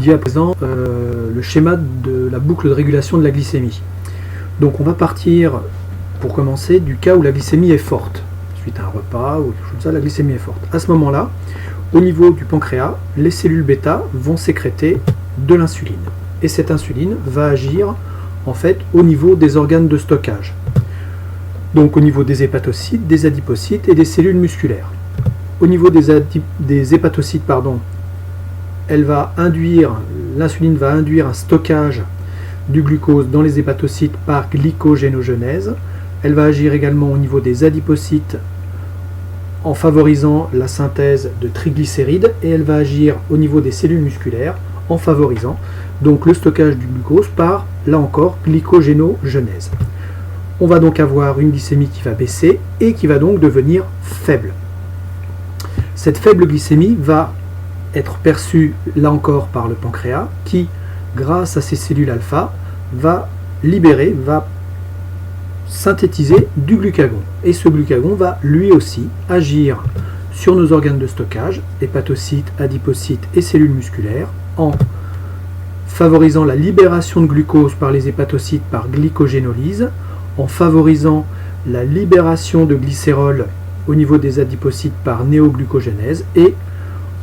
étudier à présent le schéma de la boucle de régulation de la glycémie. Donc on va partir, pour commencer, du cas où la glycémie est forte. Suite à un repas ou quelque chose comme ça, la glycémie est forte. À ce moment-là, au niveau du pancréas, les cellules bêta vont sécréter de l'insuline. Et cette insuline va agir en fait au niveau des organes de stockage. Donc au niveau des hépatocytes, des adipocytes et des cellules musculaires. Au niveau des hépatocytes, l'insuline va induire un stockage du glucose dans les hépatocytes par glycogénogenèse. Elle va agir également au niveau des adipocytes en favorisant la synthèse de triglycérides et elle va agir au niveau des cellules musculaires en favorisant donc le stockage du glucose par, là encore, glycogénogenèse. On va donc avoir une glycémie qui va baisser et qui va donc devenir faible. Cette faible glycémie va être perçue, là encore, par le pancréas qui, grâce à ses cellules alpha, va synthétiser du glucagon. Et ce glucagon va lui aussi agir sur nos organes de stockage, hépatocytes, adipocytes et cellules musculaires, en favorisant la libération de glucose par les hépatocytes par glycogénolyse, en favorisant la libération de glycérol au niveau des adipocytes par néoglucogénèse et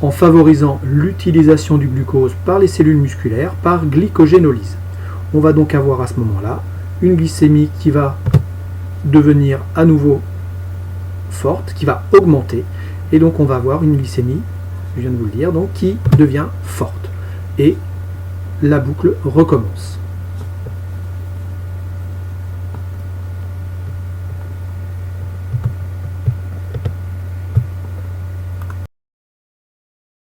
en favorisant l'utilisation du glucose par les cellules musculaires par glycogénolyse. On va donc avoir à ce moment-là une glycémie qui va devenir à nouveau forte, qui va augmenter, et donc on va avoir une glycémie, je viens de vous le dire, donc qui devient forte. Et la boucle recommence.